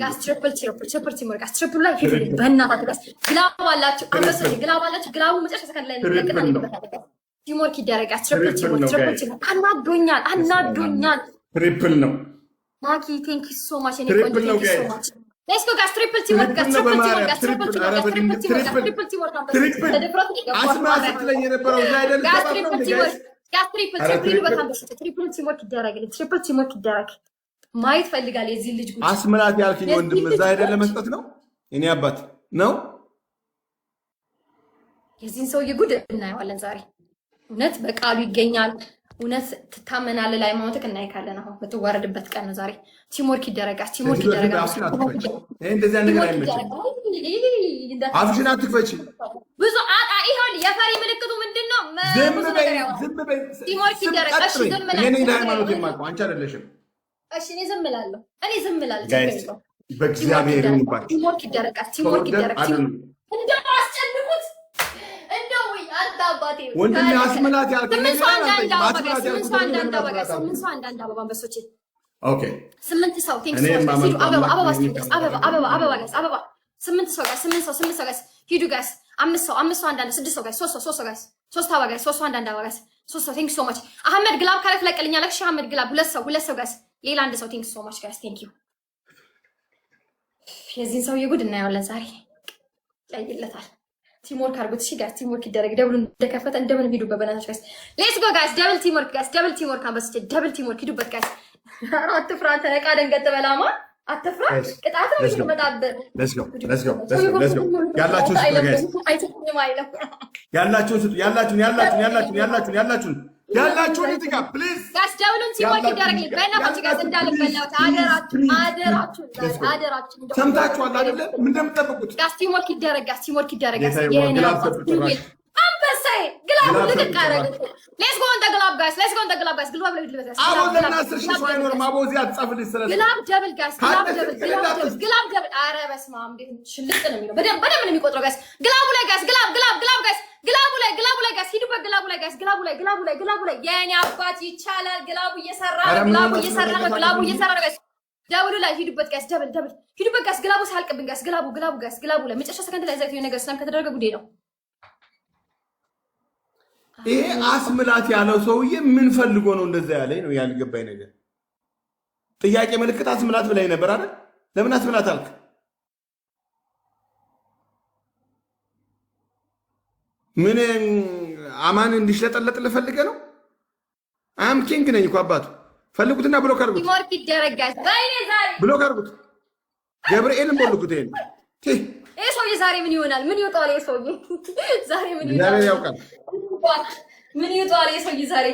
ጋስ ትሪፕል ቲሞር ጋስ ትሪፕል ላይ ሂዱልኝ በእናታችሁ ጋስ ግላብ አላችሁ አንበሶች ግላብ አላችሁ ግላቡ መጨረሻ ሰከንድ ላይ ለቀቀ ቲሞር ይደረግ ጋስ ትሪፕል ቲሞር አናዶኛል ትሪፕል ነው ማኪ ቴንክ ዩ ሶ ማች እኔ ቆንጆ ቴንክ ዩ ሶ ማች ሌትስ ጎ ጋስ ትሪፕል ቲሞር ጋስ ትሪፕል ቲሞር አስማት ላይ የነበረው ዛይደል ጋስ ትሪፕል ቲሞር ይደረግ ማየት ፈልጋል የዚህ ልጅ ጉድ አስመላት ያልከኝ ወንድም እዛ አይደለ ለመስጠት ነው እኔ አባት ነው የዚህን ሰውዬ ጉድ እናየዋለን ዛሬ እውነት በቃሉ ይገኛል እውነት ትታመናለህ ላይ ማውተክ እናይካለን አሁን በተዋረድበት ቀን ነው ዛሬ ቲሞርክ ይደረጋስ ይሄ እንደዚህ ነገር አይመችም አፍሽን አትክፈቺ ብዙ ይሄን የፈሪ ምልክቱ ምንድነው ዝም በይ ቲሞርክ ይደረጋስ ዝም በይ እኔ ሃይማኖት የማውቀው አንቺ አይደለሽም እሺ እኔ ዝም እላለሁ በእግዚአብሔር ይባል ቲሞርክ ይደረጋስ እንደው አስጨንቁት እንደው አባቴ ወንድም አስመላት ያልከኝ ምን ሰው አንዳንድ አበባ በሶቼ ኦኬ 8 ሰው ቲንክ ሶ አበባ 8 ሰው ጋር 8 ሰው ጋር ሂዱ ጋይስ 5 ሰው አንዳንድ 6 ሰው ጋር 3 ሰው ጋይስ 3 አበባ ጋይስ 3 አንዳንድ አበባ ጋይስ 3 ሰው ቲንክ ሶ ማች አህመድ ግላብ ካለፍ ለቀልኛ ለክሽ አህመድ ግላብ 2 ሰው ጋይስ ሌላ አንድ ሰው ቲንክ ሶ ማች ጋይስ ቴንክ ዩ የዚህን ሰው የጉድ እናየዋለን ዛሬ ያይለታል ቲሞርክ አርጉት እሺ ጋይስ ቲሞርክ ይደረግ ደብሉ እንደከፈተ እንደምን ሂዱ በበናታች ጋይስ ሌትስ ጎ ጋይስ ደብል ቲሞርክ አንበስቼ ደብል ቲሞርክ ሂዱበት ጋይስ አትፍራ ተነቃ ደንገጥ በላማ አትፍራ ቅጣት ነው የሚመጣበት let's go ያላችሁን ስጡ ጋይስ ያላችሁን እዚጋ ፕሊዝ ጋይስ ደብሉን ቲሞርክ ይደረግ በእናታችሁ ጋይስ እንዳልበላው አደራችሁ ሰምታችኋል አይደለ ምን እንደምትጠብቁት ጋይስ ቲሞርክ ይደረግ የኔ አንበሳይ ግላብ ልትቃረግ ሌትስ ጎ ኦን ደ ግላብ ጋይስ ግላብ ላይ ልበስ አሁን ለምን 10 ሺህ ሰው አይኖርም አቦዚ አትጻፍልኝ ስለዚህ ግላብ ደብል ጋይስ ግላብ ደብል አረ በስመ አብ እንዴት ሽልጥ ነው የሚለው በደንብ ነው የሚቆጥረው ጋይስ ግላቡ ላይ ጋይስ ግላቡ ላይ ጋይስ ሂዱበት ግላቡ ላይ ጋይስ ግላቡ ላይ የኔ አባት ይቻላል ግላቡ እየሰራ ነው ጋይስ ደብሉ ላይ ሂዱበት ጋይስ ደብል ሂዱበት ጋይስ ግላቡ ሳልቅብን ጋይስ ግላቡ ላይ መጨረሻ ሰከንድ ላይ ዘይት ነገር ስለም ከተደረገ ጉዴ ነው ይሄ አስምላት ያለው ሰውዬ ምን ፈልጎ ነው እንደዛ ያለኝ ነው ያልገባኝ ነገር ጥያቄ ምልክት አስምላት ብላይ ነበር አይደል ለምን አስምላት አልክ ምን አማን እንዲሽለጠለጥ ለፈልገ ነው አም ኪንግ ነኝ እኮ አባቱ ፈልጉትና ብሎክ አድርጉት ቲሞርክ ይደረጋል ባይኔ ዛሬ ብሎክ አድርጉት ገብርኤልን ቦልኩት ይሄን ይሄ ሰውዬ ዛሬ ምን ይሆናል ምን ይወጣል ይሄ ሰውዬ ዛሬ ምን ያውቃል ምን ይወጣል ይሄ ሰውዬ ዛሬ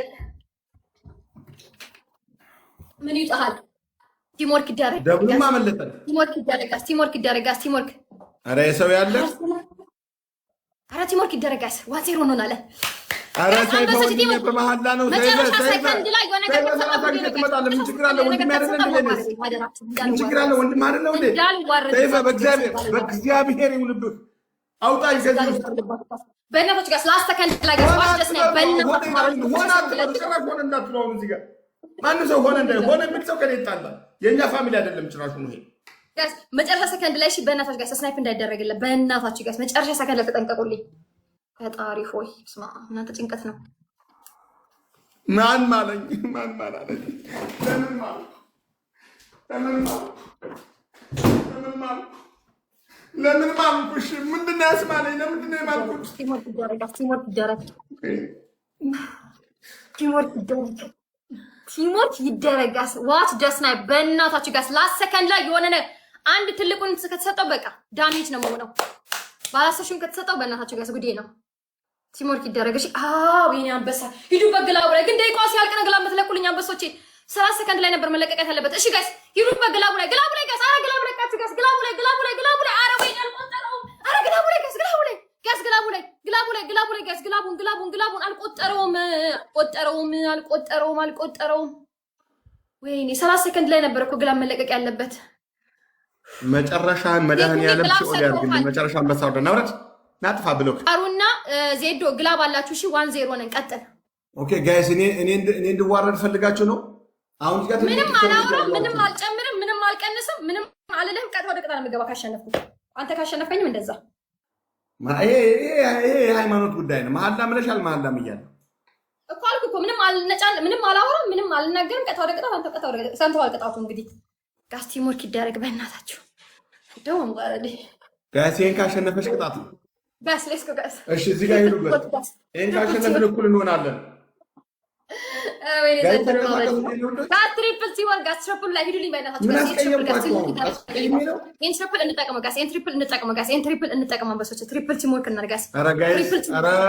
ምን ይወጣል ቲሞርክ ይደረጋል ደብሉማ መለጠ ቲሞርክ ይደረጋል አረ የሰው ያለ አረ ቲሞርክ ይደረጋል 1-0 ነው አለ አረ ሰይፈው በመሐላ ነው ሰከንድ ላይ የሆነ ነገር ተመጣጣለ ምን ችግር አለ ወንድም አይደለም ምን ችግር አለ ወንድም አይደለም እንዴ ሰይፈ በእግዚአብሔር ይሁንብህ አውጣኝ ከዚህ በእናቶች ጋር ሰከንድ ላይ ጋር ደስ ነው በእናቶች ሆነ እንዳትለው እዚህ ጋር ማንም ሰው ሆነ እንዳይሆነ ምን ሰው ከኔ ይጣላል የኛ ፋሚሊ አይደለም ጭራሹ ነው ይሄ ጋስ መጨረሻ ሰከንድ ላይ እሺ በእናቶች ጋር ስናይፕ እንዳይደረግልህ በእናታችሁ ጋር መጨረሻ ሰከንድ ላይ ተጠንቀቁልኝ ፈጣሪ ሆይ ስማ እናንተ ጭንቀት ነው ማን ማለኝ ለምን ማልኩሽ ምንድነው ያስማለኝ ለምንድነው የማልኩት ቲሞርክ ይደረጋስ ዋት ጀስት ናይ በእናታችሁ ጋር ላስት ሰከንድ ላይ የሆነ አንድ ትልቁን ከተሰጠው በቃ ዳሜጅ ነው የሆነው ባላሰሽም ከተሰጠው በእናታችሁ ጋር ጉዴ ነው ቲሞርክ ይደረጋሽ የኔ አንበሳ ሂዱበት ግላቡ ላይ ግን ደቂቃው ሲያልቅ ነው ግላብ የምትለቁልኝ አንበሶቼ 30 ሰከንድ ላይ ነበር መለቀቀት ያለበት እሺ ጋይስ ሂዱበት ግላቡ ላይ ጋይስ አረ ግላቡ ላይ ጋይስ ግላቡ ላይ አረ ወይ አልቆጠረውም አረ ግላቡ ላይ ጋይስ ግላቡን አልቆጠረውም ወይኔ 30 ሰከንድ ላይ ነበር እኮ ግላብ መለቀቅ ያለበት መጨረሻ መዳህን ያለም ሲኦል ያርግልኝ መጨረሻ አንበሳው ደናውረት ናጥፋ ብሎክ አሩና ዜዶ ግላብ አላችሁ እሺ 1-0 ነን ቀጥል ኦኬ ጋይስ እኔ እንድዋረድ ፈልጋችሁ ነው አሁን ጋር ምንም አላወራም ምንም አልጨምርም ምንም አልቀንስም ምንም አልልህም። ቀጥ ወደ ቀጥ ነው የምገባው ካሸነፍኩ። አንተ ካሸነፈኝም እንደዛ። ይሄ ሃይማኖት ጉዳይ ነው። መሐላ ምለሻል። መሐላም እያለ እኮ አልኩ እኮ ምንም አልነጫን ምንም አላወራም ምንም አልናገርም። ቀጥ ወደ ቀጥ አንተ ቀጥ ወደ ቀጥ ሰምተዋል። ቀጣቱ እንግዲህ ጋስ ቲሞርክ ይደረግ በእናታችሁ ደውም ጋር ጋሴን ካሸነፈሽ ቅጣት ነው። ጋስ ሌስኮ ጋስ እሺ፣ እዚህ ጋር ሄዱበት። ይሄን ካሸነፍን እኩል እንሆናለን። ትሪፕል ሲሆን ጋስ ትሪፕል ላይ ሂዱልኝ በእናታችሁ። ጋስ ትሪፕል እንጠቀመው ጋስ ትሪፕል እንጠቀመው ጋስ ትሪፕል እንጠቀመው በሶች ትሪፕል ሲሞርክ እናርጋስ። ኧረ ጋይስ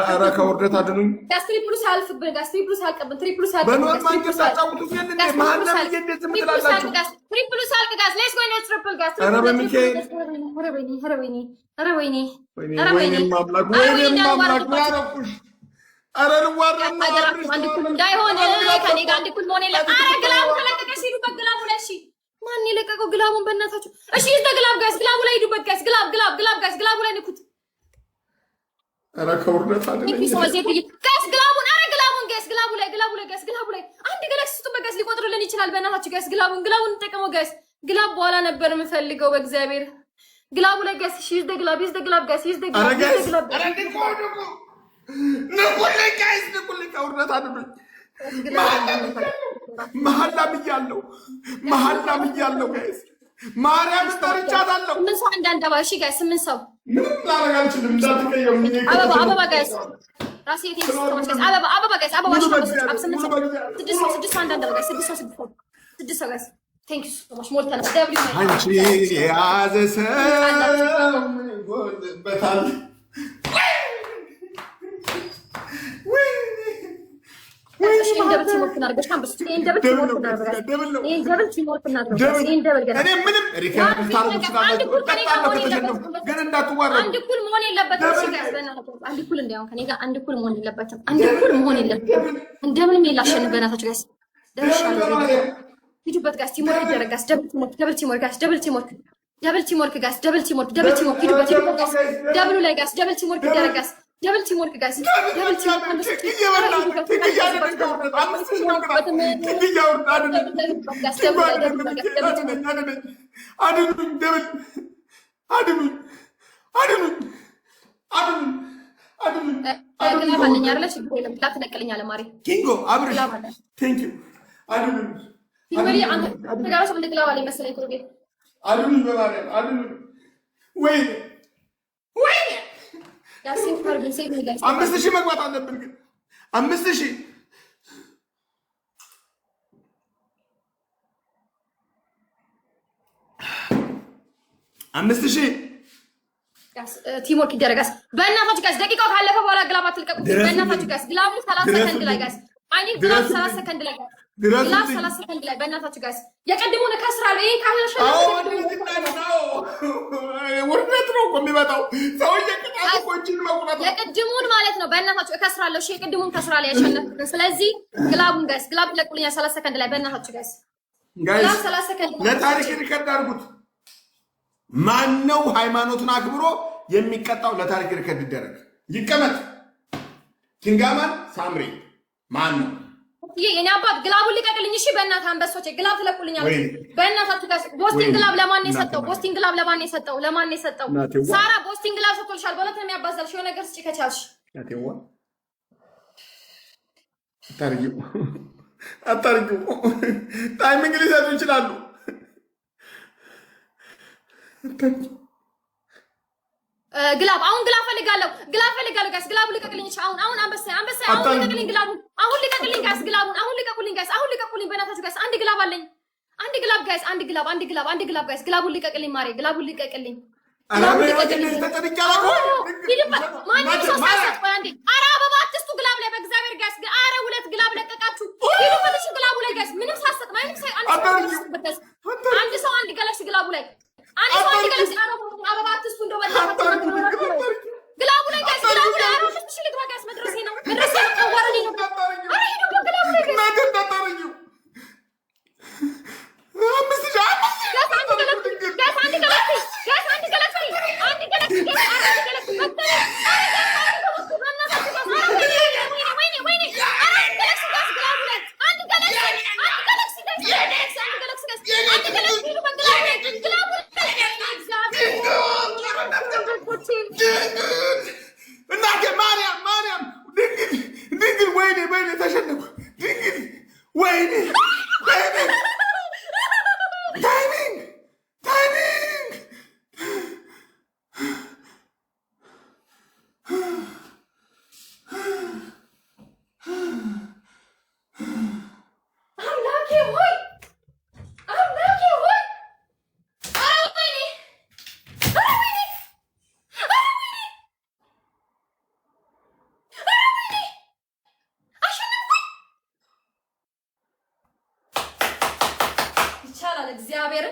ኧረ ከውርደት አድኑኝ። ጋስ ትሪፕሉ ሳልፍብን ጋስ ትሪፕሉ ሳልቀብን ትሪፕሉ ሳልቀብን በኖርማል ግን ታጫውቱ ግን መሐላ እየደስ ምትላላችሁ። ትሪፕሉ ሳልቅ ጋስ ሌትስ ጎ ኔክስት ትሪፕል ጋስ ኧረ በሚካኤል ወይኔ ማምላክ ያረኩሽ። ኧረ ልዋረና አንድ እኩል እንዳይሆን ከኔ ጋር አንድ እኩል መሆን የለም። ኧረ ግላቡ ተለቀቀ ሲሉበት ግላቡ ላይ እሺ፣ ማን የለቀቀው ግላቡን በእናታችሁ? እሺ ይዘ ግላብ ጋይስ፣ ግላቡ ላይ ሂዱበት ጋይስ፣ ግላብ ጋይስ፣ ግላቡ ላይ ንኩት። ኧረ ከውርደት አይደለም ጋይስ፣ ግላቡን ኧረ ግላቡን ጋይስ፣ ግላቡ ላይ ጋይስ፣ ግላቡ ላይ አንድ ገለክስ ስጡበት ጋይስ፣ ሊቆጥርልን ይችላል በእናታችሁ ጋይስ። ግላቡን እንጠቀመው ጋይስ። ግላብ በኋላ ነበር የምፈልገው በእግዚአብሔር። ግላቡ ላይ ጋይስ፣ እሺ ይዘ ግላብ ጋይስ፣ ይዘ ግላብ ንቁልኝ ጋይስ፣ ንቁልኝ ከውርደት አይደለም። መሐላም እያለው ጋይስ፣ ማርያም ጠርቻታለሁ። ስምንት ሰው አንዳንድ አበባ። እሺ ጋይስ፣ ስምንት ሰው ምንም ላደርግ አልችልም። እንዳትቀየሙ። አበባ ጋይስ፣ ራሴ የቴክስት ጋይስ፣ አበባ ጋይስ፣ አበባ ስምንት ሰው ስድስት ሰው አንዳንድ አበባ ጋይስ፣ ስድስት ሰው ጋይስ። ቴንክ ዩ ሶ ማች ሞልተናል። ደብሊው አንቺ የያዘ ሰው ምን ይጎልበታል? ደብል ቲምወርክ ጋይስ፣ ደብል ቲምወርክ አምስት ሺህ መግባት አለብን ግን 5000 ቲምወርክ ይደረጋስ። በእናታችሁ ጋይስ ደቂቃው ካለፈ በኋላ ግላብ አትልቀቁት። በእናታችሁ ጋይስ ግላቡ 30 ሰከንድ ላይ ጋይስ፣ አይ ኒድ ግላብ 30 ሰከንድ ላይ ግላብ 30 ሰከንድ ላይ በእናታችሁ ጋይስ። የቀድሞውን ከስራለሁ። ይሄ ካለሸነፈ ውርደት ነው እኮ የሚመጣው። ሰውዬ ቅጣት እኮ እጅን መቁረጥ ነው። የቅድሙን ማለት ነው። በእናታችሁ እከስራለሁ። እሺ የቅድሙን ከስራለሁ ያሸነፍኩትን። ስለዚህ ግላቡን ጋይስ፣ ግላብ ይለቁልኛል 30 ሰከንድ ላይ በእናታችሁ ጋይስ። ግላብ 30 ሰከንድ ለታሪክ ሪከርድ አድርጉት። ማን ነው ሃይማኖትን አክብሮ የሚቀጣው? ለታሪክ ሪከርድ ይደረግ፣ ይቀመጥ። ኪንጋማን ሳምሪ ማን ነው? የኔ አባት ግላቡን ልቀቅልኝ። እሺ በእናትህ አንበሶቼ ግላብ ትለቁልኛል። በእናታችሁ ጋር ቦስቲንግ ግላብ ለማን ነው የሰጠው? ቦስቲንግ ግላብ ለማን ነው የሰጠው? ለማን ነው የሰጠው? ሳራ ቦስቲንግ ግላብ ሰጥቶልሻል። በሁለት ነው የሚያባዛልሽ። የሆነ ነገር ስጪ ከቻልሽ። አታርጊው። ታይሚንግ ሊሰጡ ይችላሉ። ግላብ አሁን ግላብ ፈልጋለሁ ጋይስ። ግላቡ ልቀቅልኝ። እሺ አሁን አንበሳ አሁን ልቀቅልኝ። ግላቡ አሁን ልቀቅልኝ ጋይስ። ግላቡን አሁን ልቀቁልኝ ጋይስ። አሁን ልቀቁልኝ በእናታችሁ ጋይስ። አንድ ግላብ አለኝ። አንድ ግላብ ጋይስ። አንድ ግላብ ጋይስ። ግላቡን ልቀቅልኝ ማሬ። ግላቡን ልቀቅልኝ። ማንም ሰው ሳይሰጥ ቆይ አንዴ። ኧረ አበባ አትስጡ ግላብ ላይ በእግዚአብሔር ጋይስ። ኧረ ሁለት ግላብ ለቀቃችሁ። ሂዱበት እሺ ግላቡ ላይ ጋይስ። ምንም ሳይሰጥ አንድ ሰው አንድ ገለክሲ ግላቡ ላይ አንድ ሰው አንድ ገለክሲ አበባ አትስጡ እንደው በእናታችሁ ግላቡ ላይ ጋይስ። ግላቡ ላይ አረ እሺ ልግባ ጋይስ። መድረሴ ነው ተዋረኝ ነው። አረ ሂዱ ግላቡ ላይ ጋይስ። አንድ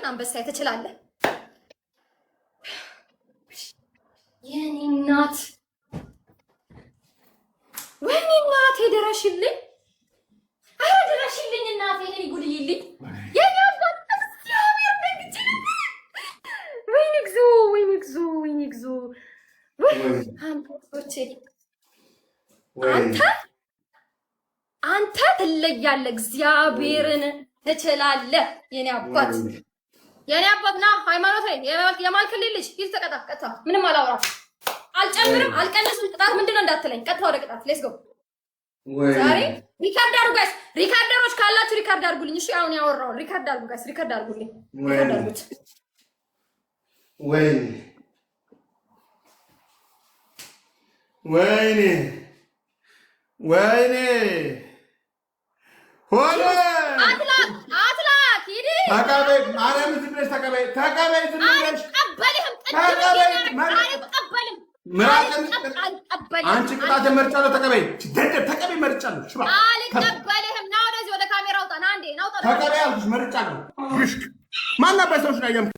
አንበሳዬ ትችላለህ። የኔ እናት ወይኔ እናቴ ድረሽልኝ፣ አረ ድረሽልኝ እናቴ፣ የኔ ጉድይልኝ፣ የኔ አባት እግዚአብሔር ደግጭ። ወይኔ እግዚኦ፣ ወይኔ እግዚኦ፣ ወይኔ እግዚኦ። አንተ ትለያለህ፣ እግዚአብሔርን ትችላለህ። የኔ አባት ና ሃይማኖት የማልክልኝ ልጅ ሂድ ተቀጣ። ቀጥታ ምንም አላወራም፣ አልጨምርም፣ አልቀንስም። ቅጣት ምንድነው እንዳትለኝ፣ ቀጥታ ወደ ቅጣት ሌትስ ጎ። ዛሬ ሪካርድ አድርጉ ጋይስ፣ ሪካርደሮች ካላችሁ ሪካርድ አድርጉልኝ። እሺ አሁን ያወራው ሪካርድ አድርጉ ጋይስ፣ ሪካርድ አድርጉልኝ። ሪካርድ አድርጉት። ወይኔ ወይኔ ወይኔ ሆነ አትላክ ሂድ ተቀበይ። ማርያም ትብለሽ ተቀበይ፣ ተቀበይ ትብለሽ አልቀበልህም። አንቺ ቅጣት መርጫለሁ። ተቀበይ ደደብ ተቀበይ፣ መርጫለሁ። ሽባ አልቀበልህም። ና ወደዚህ ወደ ካሜራው ጣና አንዴ ናውጣ ተቀበይ አልኩሽ፣ መርጫለሁ። ማን አባይ ሰዎች ላይ